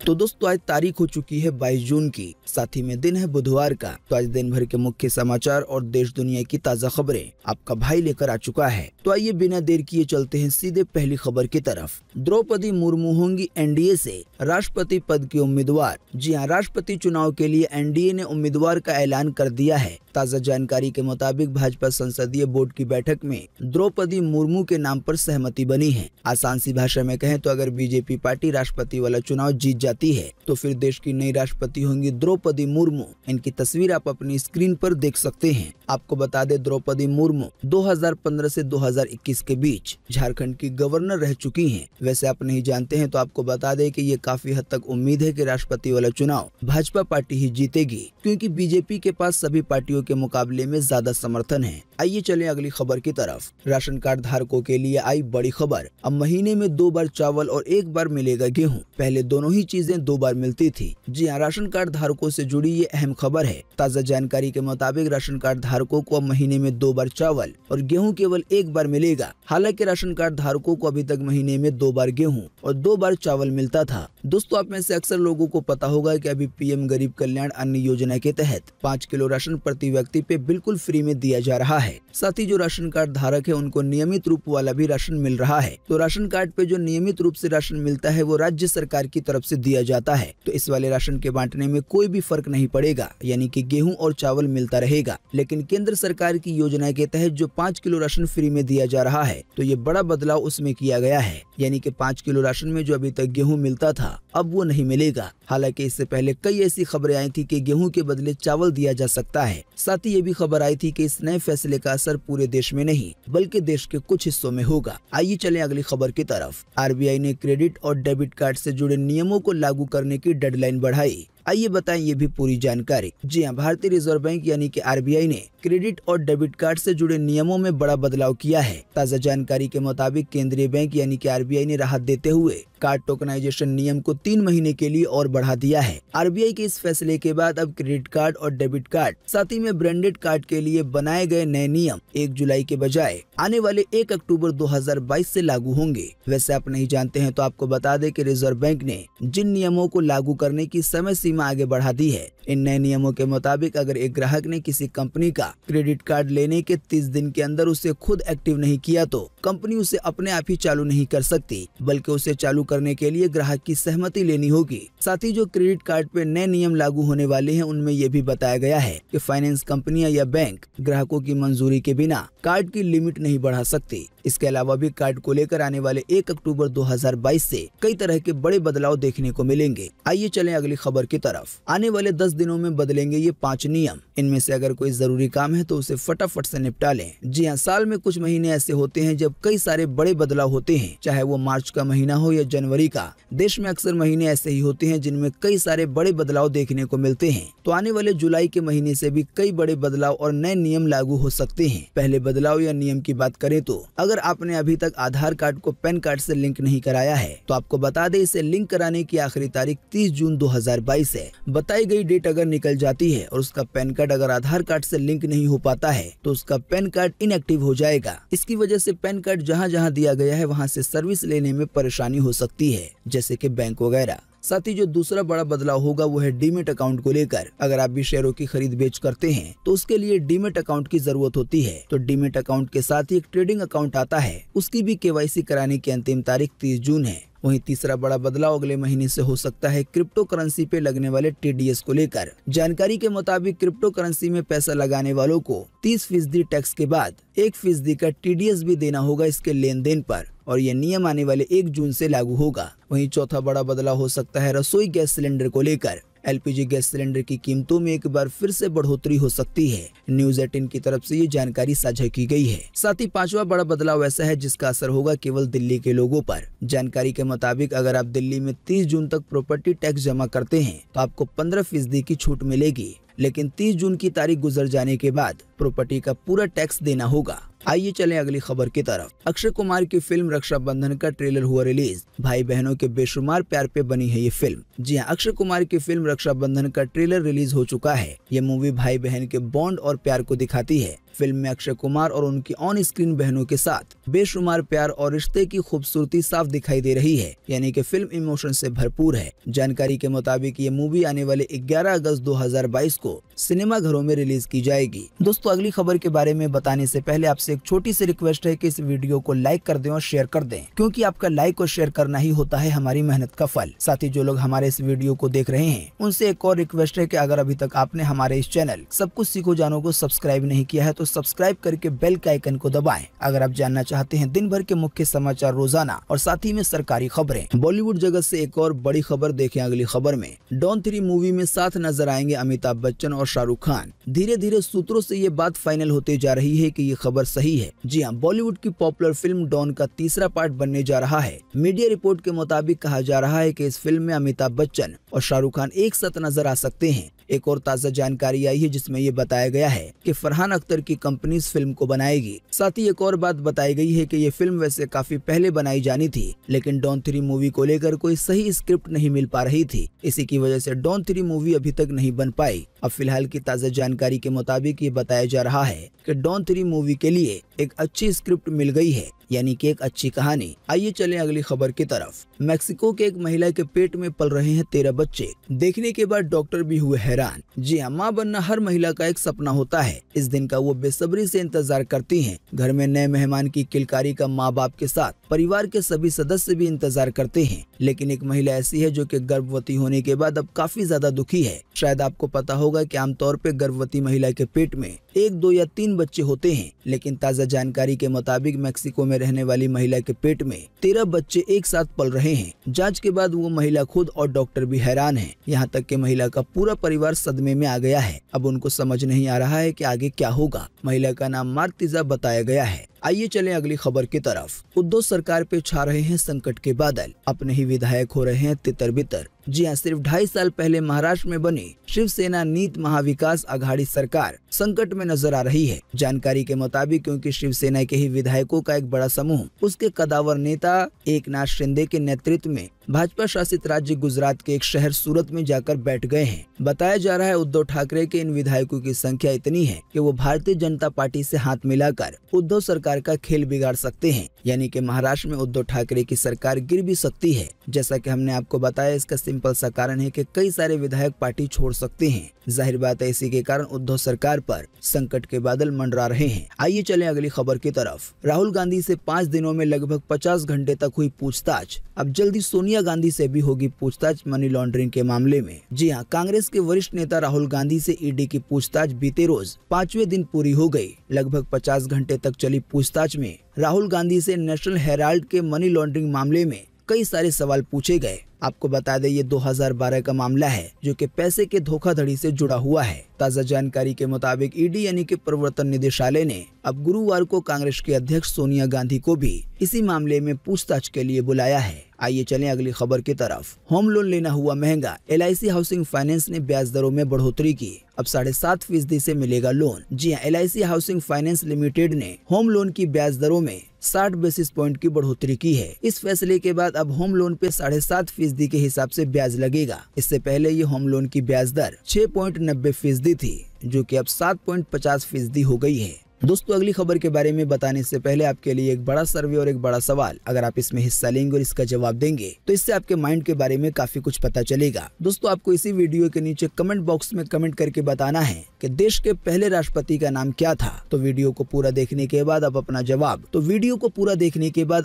तो दोस्तों आज तारीख हो चुकी है 22 जून की, साथ ही में दिन है बुधवार का। तो आज दिन भर के मुख्य समाचार और देश दुनिया की ताज़ा खबरें आपका भाई लेकर आ चुका है। तो आइए बिना देर किए चलते हैं सीधे पहली खबर की तरफ। द्रौपदी मुर्मू होंगी एनडीए से राष्ट्रपति पद की उम्मीदवार। जी हां, राष्ट्रपति चुनाव के लिए एनडीए ने उम्मीदवार का ऐलान कर दिया है। ताज़ा जानकारी के मुताबिक भाजपा संसदीय बोर्ड की बैठक में द्रौपदी मुर्मू के नाम पर सहमति बनी है। आसान सी भाषा में कहें तो अगर बीजेपी पार्टी राष्ट्रपति वाला चुनाव जीत जाती है तो फिर देश की नई राष्ट्रपति होंगी द्रौपदी मुर्मू। इनकी तस्वीर आप अपनी स्क्रीन पर देख सकते हैं। आपको बता दें द्रौपदी मुर्मू 2015 से 2021 के बीच झारखंड की गवर्नर रह चुकी हैं। वैसे आप नहीं जानते हैं तो आपको बता दें कि ये काफी हद तक उम्मीद है कि राष्ट्रपति वाला चुनाव भाजपा पार्टी ही जीतेगी, क्योंकि बीजेपी के पास सभी पार्टियों के मुकाबले में ज्यादा समर्थन है। आइए चलें अगली खबर की तरफ। राशन कार्ड धारकों के लिए आई बड़ी खबर। अब महीने में 2 बार चावल और 1 बार मिलेगा गेहूं। पहले दोनों ही चीजें 2 बार मिलती थी। जी हां, राशन कार्ड धारकों से जुड़ी ये अहम खबर है। ताज़ा जानकारी के मुताबिक राशन कार्ड धारकों को अब महीने में 2 बार चावल और गेहूं केवल 1 बार मिलेगा। हालांकि राशन कार्ड धारकों को अभी तक महीने में 2 बार गेहूं और 2 बार चावल मिलता था। दोस्तों, आप में से अक्सर लोगों को पता होगा कि अभी पीएम गरीब कल्याण अन्न योजना के तहत 5 किलो राशन प्रति व्यक्ति पे बिल्कुल फ्री में दिया जा रहा है। साथ ही जो राशन कार्ड धारक है उनको नियमित रूप वाला भी राशन मिल रहा है। तो राशन कार्ड पे जो नियमित रूप से राशन मिलता है वो राज्य सरकार की तरफ से दिया जाता है। तो इस वाले राशन के बांटने में कोई भी फर्क नहीं पड़ेगा, यानी कि गेहूं और चावल मिलता रहेगा। लेकिन केंद्र सरकार की योजना के तहत जो 5 किलो राशन फ्री में दिया जा रहा है तो ये बड़ा बदलाव उसमें किया गया है। यानी कि 5 किलो राशन में जो अभी तक गेहूं मिलता था अब वो नहीं मिलेगा। हालांकि इससे पहले कई ऐसी खबरें आई थी कि गेहूं के बदले चावल दिया जा सकता है। साथ ही ये भी खबर आई थी कि इस नए फैसले का असर पूरे देश में नहीं बल्कि देश के कुछ हिस्सों में होगा। आइए चलें अगली खबर की तरफ। आरबीआई ने क्रेडिट और डेबिट कार्ड से जुड़े नियमों को लागू करने की डेडलाइन बढ़ाई। आइए बताएं ये भी पूरी जानकारी। जी हां, भारतीय रिजर्व बैंक यानी कि आरबीआई ने क्रेडिट और डेबिट कार्ड से जुड़े नियमों में बड़ा बदलाव किया है। ताज़ा जानकारी के मुताबिक केंद्रीय बैंक यानी कि आरबीआई ने राहत देते हुए कार्ड टोकनाइजेशन नियम को 3 महीने के लिए और बढ़ा दिया है। आरबीआई के इस फैसले के बाद अब क्रेडिट कार्ड और डेबिट कार्ड साथ ही में ब्रांडेड कार्ड के लिए बनाए गए नए नियम 1 जुलाई के बजाय आने वाले 1 अक्टूबर 2022 से लागू होंगे। वैसे आप नहीं जानते हैं तो आपको बता दें कि रिजर्व बैंक ने जिन नियमों को लागू करने की समय सीमा आगे बढ़ा दी है, इन नए नियमों के मुताबिक अगर एक ग्राहक ने किसी कंपनी का क्रेडिट कार्ड लेने के 30 दिन के अंदर उसे खुद एक्टिव नहीं किया तो कंपनी उसे अपने आप ही चालू नहीं कर सकती, बल्कि उसे चालू करने के लिए ग्राहक की सहमति लेनी होगी। साथ ही जो क्रेडिट कार्ड पे नए नियम लागू होने वाले हैं उनमें यह भी बताया गया है कि फाइनेंस कंपनियां या बैंक ग्राहकों की मंजूरी के बिना कार्ड की लिमिट नहीं बढ़ा सकती। इसके अलावा भी कार्ड को लेकर आने वाले 1 अक्टूबर 2022 से कई तरह के बड़े बदलाव देखने को मिलेंगे। आइए चलें अगली खबर की तरफ। आने वाले 10 दिनों में बदलेंगे ये 5 नियम। इनमें से अगर कोई जरूरी काम है तो उसे फटाफट से निपटा लें। जी हाँ, साल में कुछ महीने ऐसे होते हैं जब कई सारे बड़े बदलाव होते हैं, चाहे वो मार्च का महीना हो या जनवरी का। देश में अक्सर महीने ऐसे ही होते हैं जिनमें कई सारे बड़े बदलाव देखने को मिलते हैं। तो आने वाले जुलाई के महीने से भी कई बड़े बदलाव और नए नियम लागू हो सकते हैं। पहले बदलाव या नियम की बात करें तो अगर आपने अभी तक आधार कार्ड को पैन कार्ड से लिंक नहीं कराया है तो आपको बता दें इसे लिंक कराने की आखिरी तारीख 30 जून 2022 है। बताई गई डेट अगर निकल जाती है और उसका पैन कार्ड अगर आधार कार्ड से लिंक नहीं हो पाता है तो उसका पैन कार्ड इनएक्टिव हो जाएगा। इसकी वजह से पैन कार्ड जहां जहां दिया गया है वहां से सर्विस लेने में परेशानी हो सकती है, जैसे कि बैंक वगैरह। साथ ही जो दूसरा बड़ा बदलाव होगा वो है डीमेट अकाउंट को लेकर। अगर आप भी शेयरों की खरीद बेच करते हैं तो उसके लिए डीमेट अकाउंट की जरूरत होती है। तो डीमेट अकाउंट के साथ ही एक ट्रेडिंग अकाउंट आता है, उसकी भी केवाईसी कराने की अंतिम तारीख 30 जून है। वहीं तीसरा बड़ा बदलाव अगले महीने से हो सकता है क्रिप्टो करेंसी पे लगने वाले टीडीएस को लेकर। जानकारी के मुताबिक क्रिप्टो करेंसी में पैसा लगाने वालों को 30% टैक्स के बाद 1% का टीडीएस भी देना होगा इसके लेन देन पर, और ये नियम आने वाले 1 जून से लागू होगा। वहीं चौथा बड़ा बदलाव हो सकता है रसोई गैस सिलेंडर को लेकर। एलपीजी गैस सिलेंडर की कीमतों में एक बार फिर से बढ़ोतरी हो सकती है। न्यूज 18 की तरफ से ये जानकारी साझा की गई है। साथ ही 5वां बड़ा बदलाव ऐसा है जिसका असर होगा केवल दिल्ली के लोगों पर। जानकारी के मुताबिक अगर आप दिल्ली में 30 जून तक प्रॉपर्टी टैक्स जमा करते हैं तो आपको 15% की छूट मिलेगी, लेकिन 30 जून की तारीख गुजर जाने के बाद प्रॉपर्टी का पूरा टैक्स देना होगा। आइए चलें अगली खबर की तरफ। अक्षय कुमार की फिल्म रक्षाबंधन का ट्रेलर हुआ रिलीज। भाई बहनों के बेशुमार प्यार पे बनी है ये फिल्म। जी हाँ, अक्षय कुमार की फिल्म रक्षाबंधन का ट्रेलर रिलीज हो चुका है। ये मूवी भाई बहन के बॉन्ड और प्यार को दिखाती है। फिल्म में अक्षय कुमार और उनकी ऑन स्क्रीन बहनों के साथ बेशुमार प्यार और रिश्ते की खूबसूरती साफ दिखाई दे रही है, यानी कि फिल्म इमोशन से भरपूर है। जानकारी के मुताबिक ये मूवी आने वाले 11 अगस्त 2022 को सिनेमा घरों में रिलीज की जाएगी। दोस्तों, अगली खबर के बारे में बताने से पहले आपसे एक छोटी सी रिक्वेस्ट है कि इस वीडियो को लाइक कर दें और शेयर कर दें, क्योंकि आपका लाइक और शेयर करना ही होता है हमारी मेहनत का फल। साथ ही जो लोग हमारे इस वीडियो को देख रहे हैं उनसे एक और रिक्वेस्ट है कि अगर अभी तक आपने हमारे इस चैनल सब कुछ सीखो जानो को सब्सक्राइब नहीं किया है तो सब्सक्राइब करके बेल के आइकन को दबाएं। अगर आप जानना चाहते हैं दिन भर के मुख्य समाचार रोजाना और साथ ही में सरकारी खबरें। बॉलीवुड जगत से एक और बड़ी खबर देखें अगली खबर में। डॉन 3 मूवी में साथ नजर आएंगे अमिताभ बच्चन और शाहरुख खान। धीरे धीरे सूत्रों से ये बात फाइनल होते जा रही है कि ये खबर सही है। जी हाँ, बॉलीवुड की पॉपुलर फिल्म डॉन का तीसरा पार्ट बनने जा रहा है। मीडिया रिपोर्ट के मुताबिक कहा जा रहा है कि इस फिल्म में अमिताभ बच्चन और शाहरुख खान एक साथ नजर आ सकते हैं। एक और ताज़ा जानकारी आई है जिसमें ये बताया गया है कि फरहान अख्तर की कंपनी इस फिल्म को बनाएगी। साथ ही एक और बात बताई गई है कि ये फिल्म वैसे काफी पहले बनाई जानी थी, लेकिन डॉन 3 मूवी को लेकर कोई सही स्क्रिप्ट नहीं मिल पा रही थी। इसी की वजह से डॉन 3 मूवी अभी तक नहीं बन पाई। अब फिलहाल की ताज़ा जानकारी के मुताबिक ये बताया जा रहा है कि डॉन 3 मूवी के लिए एक अच्छी स्क्रिप्ट मिल गई है, यानी कि एक अच्छी कहानी। आइए चलें अगली खबर की तरफ। मेक्सिको के एक महिला के पेट में पल रहे हैं 13 बच्चे। देखने के बाद डॉक्टर भी हुए हैरान। जी हाँ, माँ बनना हर महिला का एक सपना होता है। इस दिन का वो बेसब्री से इंतजार करती हैं। घर में नए मेहमान की किलकारी का माँ बाप के साथ परिवार के सभी सदस्य भी इंतजार करते हैं। लेकिन एक महिला ऐसी है जो कि गर्भवती होने के बाद अब काफी ज्यादा दुखी है। शायद आपको पता होगा कि आमतौर पे गर्भवती महिला के पेट में 1, 2 या 3 बच्चे होते हैं, लेकिन ताज़ा जानकारी के मुताबिक मेक्सिको में रहने वाली महिला के पेट में 13 बच्चे एक साथ पल रहे हैं। जांच के बाद वो महिला खुद और डॉक्टर भी हैरान हैं। यहाँ तक कि महिला का पूरा परिवार सदमे में आ गया है। अब उनको समझ नहीं आ रहा है कि आगे क्या होगा। महिला का नाम मार्तिजा बताया गया है। आइए चलें अगली खबर की तरफ। उद्धव सरकार पे छा रहे हैं संकट के बादल। अपने ही विधायक हो रहे हैं तितर बितर। जी हाँ, सिर्फ 2.5 साल पहले महाराष्ट्र में बनी शिवसेना नीत महाविकास आघाड़ी सरकार संकट में नजर आ रही है। जानकारी के मुताबिक क्योंकि शिवसेना के ही विधायकों का एक बड़ा समूह उसके कदावर नेता एकनाथ शिंदे के नेतृत्व में भाजपा शासित राज्य गुजरात के एक शहर सूरत में जाकर बैठ गए हैं। बताया जा रहा है उद्धव ठाकरे के इन विधायकों की संख्या इतनी है कि वो भारतीय जनता पार्टी से हाथ मिलाकर उद्धव सरकार का खेल बिगाड़ सकते हैं, यानी कि महाराष्ट्र में उद्धव ठाकरे की सरकार गिर भी सकती है। जैसा कि हमने आपको बताया, इसका सिंपल सा कारण है कि कई सारे विधायक पार्टी छोड़ सकते हैं। जाहिर बात है इसी के कारण उद्धव सरकार पर संकट के बादल मंडरा रहे हैं। आइए चलें अगली खबर की तरफ। राहुल गांधी से 5 दिनों में लगभग 50 घंटे तक हुई पूछताछ। अब जल्दी सोनिया गांधी से भी होगी पूछताछ मनी लॉन्ड्रिंग के मामले में। जी हाँ, कांग्रेस के वरिष्ठ नेता राहुल गांधी से ईडी की पूछताछ बीते रोज 5वें दिन पूरी हो गई। लगभग 50 घंटे तक चली पूछताछ में राहुल गांधी से नेशनल हेराल्ड के मनी लॉन्ड्रिंग मामले में कई सारे सवाल पूछे गए। आपको बता दें ये 2012 का मामला है जो कि पैसे के धोखाधड़ी से जुड़ा हुआ है। ताज़ा जानकारी के मुताबिक ईडी यानी कि प्रवर्तन निदेशालय ने अब गुरुवार को कांग्रेस के अध्यक्ष सोनिया गांधी को भी इसी मामले में पूछताछ के लिए बुलाया है। आइए चलें अगली खबर की तरफ। होम लोन लेना हुआ महंगा। LIC हाउसिंग फाइनेंस ने ब्याज दरों में बढ़ोतरी की। अब 7.5% से मिलेगा लोन। जी हाँ, LIC हाउसिंग फाइनेंस लिमिटेड ने होम लोन की ब्याज दरों में 60 बेसिस पॉइंट की बढ़ोतरी की है। इस फैसले के बाद अब होम लोन पे 7.5% के हिसाब से ब्याज लगेगा। इससे पहले ये होम लोन की ब्याज दर 6.90% थी, जो कि अब 7.50% हो गई है। दोस्तों, अगली खबर के बारे में बताने से पहले आपके लिए एक बड़ा सर्वे और एक बड़ा सवाल। अगर आप इसमें हिस्सा लेंगे और इसका जवाब देंगे तो इससे आपके माइंड के बारे में काफी कुछ पता चलेगा। दोस्तों, आपको इसी वीडियो के नीचे कमेंट बॉक्स में कमेंट करके बताना है कि देश के पहले राष्ट्रपति का नाम क्या था। तो वीडियो को पूरा देखने के बाद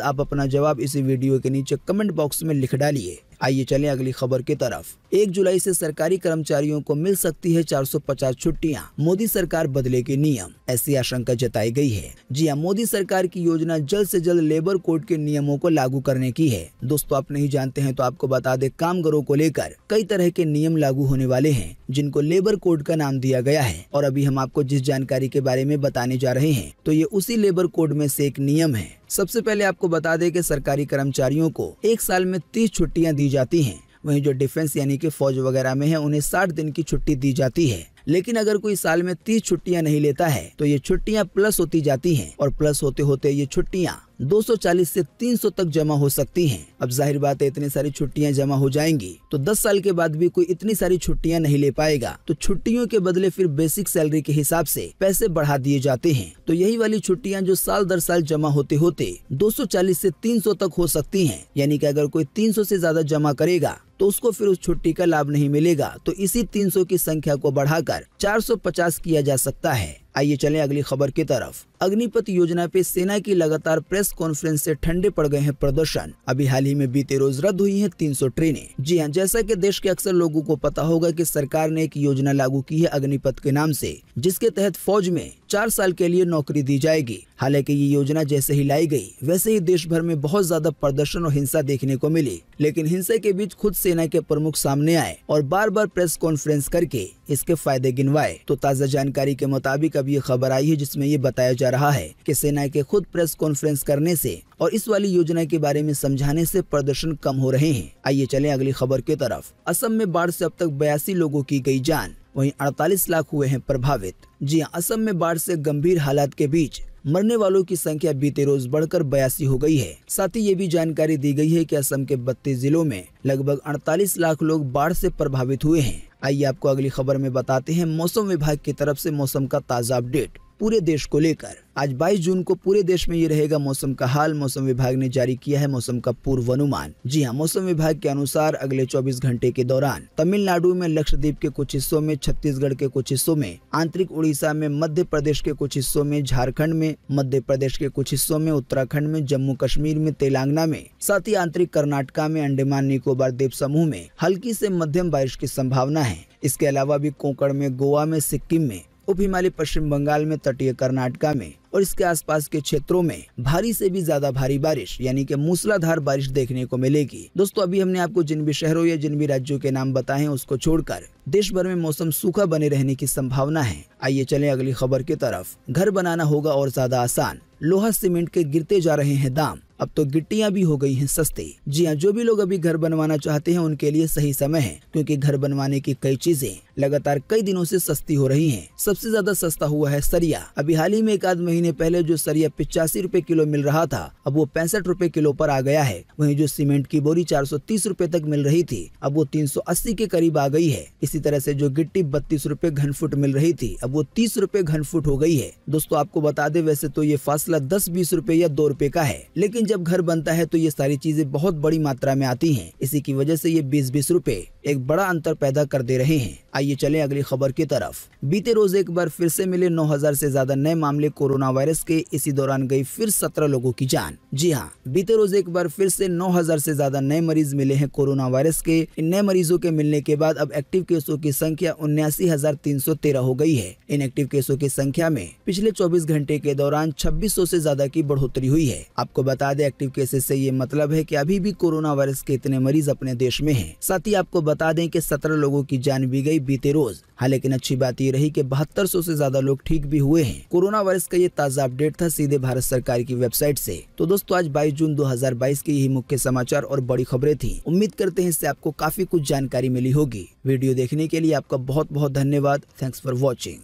आप अपना जवाब इसी वीडियो के नीचे कमेंट बॉक्स में लिख डालिए। आइए चलें अगली खबर की तरफ। 1 जुलाई से सरकारी कर्मचारियों को मिल सकती है 450 छुट्टियां। मोदी सरकार बदलेगी नियम, ऐसी आशंका जताई गई है। जी हां, मोदी सरकार की योजना जल्द से जल्द लेबर कोड के नियमों को लागू करने की है। दोस्तों, आप नहीं जानते हैं तो आपको बता दें, कामगारों को लेकर कई तरह के नियम लागू होने वाले हैं जिनको लेबर कोड का नाम दिया गया है। और अभी हम आपको जिस जानकारी के बारे में बताने जा रहे हैं तो ये उसी लेबर कोड में से एक नियम है। सबसे पहले आपको बता दें कि सरकारी कर्मचारियों को 1 साल में 30 छुट्टियां दी जाती हैं। वहीं जो डिफेंस यानी कि फौज वगैरह में है उन्हें 60 दिन की छुट्टी दी जाती है। लेकिन अगर कोई साल में 30 छुट्टियां नहीं लेता है तो ये छुट्टियां प्लस होती जाती हैं और प्लस होते होते ये छुट्टियां 240 से 300 तक जमा हो सकती हैं। अब जाहिर बात है इतनी सारी छुट्टियां जमा हो जाएंगी तो 10 साल के बाद भी कोई इतनी सारी छुट्टियां नहीं ले पाएगा, तो छुट्टियों के बदले फिर बेसिक सैलरी के हिसाब से पैसे बढ़ा दिए जाते हैं। तो यही वाली छुट्टियां जो साल दर साल जमा होते होते 240 से 300 तक हो सकती हैं, यानी कि अगर कोई 300 से ज्यादा जमा करेगा तो उसको फिर उस छुट्टी का लाभ नहीं मिलेगा। तो इसी 300 की संख्या को बढ़ाकर 450 किया जा सकता है। आइए चलें अगली खबर की तरफ। अग्निपथ योजना पे सेना की लगातार प्रेस कॉन्फ्रेंस से ठंडे पड़ गए हैं प्रदर्शन। अभी हाल ही में बीते रोज रद्द हुई हैं 300 ट्रेनें। जी हां, जैसा कि देश के अक्सर लोगों को पता होगा कि सरकार ने एक योजना लागू की है अग्निपथ के नाम से, जिसके तहत फौज में 4 साल के लिए नौकरी दी जाएगी। हालांकि ये योजना जैसे ही लाई गई वैसे ही देश भर में बहुत ज्यादा प्रदर्शन और हिंसा देखने को मिली, लेकिन हिंसा के बीच खुद सेना के प्रमुख सामने आए और बार बार प्रेस कॉन्फ्रेंस करके इसके फायदे गिनवाए। तो ताजा जानकारी के मुताबिक अब ये खबर आई है जिसमें ये बताया जा रहा है कि सेना के खुद प्रेस कॉन्फ्रेंस करने से और इस वाली योजना के बारे में समझाने से प्रदर्शन कम हो रहे हैं। आइए चलें अगली खबर की तरफ। असम में बाढ़ से अब तक 82 लोगों की गई जान, वहीं 48 लाख हुए हैं प्रभावित। जी हां, असम में बाढ़ से गंभीर हालात के बीच मरने वालों की संख्या बीते रोज बढ़कर 82 हो गई है। साथ ही ये भी जानकारी दी गई है कि असम के 32 जिलों में लगभग 48 लाख लोग बाढ़ से प्रभावित हुए हैं। आइए आपको अगली खबर में बताते हैं मौसम विभाग की तरफ से मौसम का ताजा अपडेट पूरे देश को लेकर। आज 22 जून को पूरे देश में ये रहेगा मौसम का हाल। मौसम विभाग ने जारी किया है मौसम का पूर्वानुमान। जी हां, मौसम विभाग के अनुसार अगले 24 घंटे के दौरान तमिलनाडु में, लक्षद्वीप के कुछ हिस्सों में, छत्तीसगढ़ के कुछ हिस्सों में, आंतरिक उड़ीसा में, मध्य प्रदेश के कुछ हिस्सों में, झारखंड में, मध्य प्रदेश के कुछ हिस्सों में, उत्तराखंड में, जम्मू कश्मीर में, तेलंगाना में, साथ ही आंतरिक कर्नाटका में, अंडमान निकोबार द्वीप समूह में हल्की से मध्यम बारिश की संभावना है। इसके अलावा भी कोंकण में, गोवा में, सिक्किम में, उप हिमालय पश्चिम बंगाल में, तटीय कर्नाटका में और इसके आसपास के क्षेत्रों में भारी से भी ज्यादा भारी बारिश यानी कि मूसलाधार बारिश देखने को मिलेगी। दोस्तों, अभी हमने आपको जिन भी शहरों या जिन भी राज्यों के नाम बताए हैं उसको छोड़कर देश भर में मौसम सूखा बने रहने की संभावना है। आइए चलें अगली खबर की तरफ। घर बनाना होगा और ज्यादा आसान, लोहा सीमेंट के गिरते जा रहे हैं दाम, अब तो गिट्टियां भी हो गई हैं सस्ती। जी हां, जो भी लोग अभी घर बनवाना चाहते हैं उनके लिए सही समय है, क्योंकि घर बनवाने की कई चीजें लगातार कई दिनों से सस्ती हो रही हैं। सबसे ज्यादा सस्ता हुआ है सरिया। अभी हाल ही में एक आध महीने पहले जो सरिया 85 रुपए किलो मिल रहा था अब वो 65 रुपए किलो पर आ गया है। वहीं जो सीमेंट की बोरी 430 रुपए तक मिल रही थी अब वो 380 के करीब आ गई है। इसी तरह से जो गिट्टी 32 रुपए घन फुट मिल रही थी अब वो 30 रुपए घन फुट हो गई है। दोस्तों, आपको बता दे वैसे तो ये फासला 10-20 रुपए या 2 रुपए का है, लेकिन जब घर बनता है तो ये सारी चीजें बहुत बड़ी मात्रा में आती हैं। इसी की वजह से ये 20-20 रुपए एक बड़ा अंतर पैदा कर दे रहे हैं। आइए चलें अगली खबर की तरफ। बीते रोज एक बार फिर से मिले 9000 से ज्यादा नए मामले कोरोना वायरस के। इसी दौरान गई फिर 17 लोगों की जान। जी हां, बीते रोज एक बार फिर से 9000 से ज्यादा नए मरीज मिले हैं कोरोना वायरस के। इन नए मरीजों के मिलने के बाद अब एक्टिव केसों की संख्या 79,313 हो गई है। इन एक्टिव केसों की संख्या में पिछले 24 घंटे के दौरान 2600 से ज्यादा की बढ़ोतरी हुई है। आपको बता दें एक्टिव केसेस से ये मतलब है कि अभी भी कोरोना वायरस के इतने मरीज अपने देश में हैं। साथ ही आपको बता दें कि 17 लोगों की जान भी गई बीते रोज। हालांकि लेकिन अच्छी बात ये रही कि 7200 से ज्यादा लोग ठीक भी हुए हैं। कोरोना वायरस का ये ताजा अपडेट था सीधे भारत सरकार की वेबसाइट से। तो दोस्तों, आज 22 जून 2022 के यही मुख्य समाचार और बड़ी खबरें थी। उम्मीद करते हैं इससे आपको काफी कुछ जानकारी मिली होगी। वीडियो देखने के लिए आपका बहुत बहुत धन्यवाद। Thanks for watching.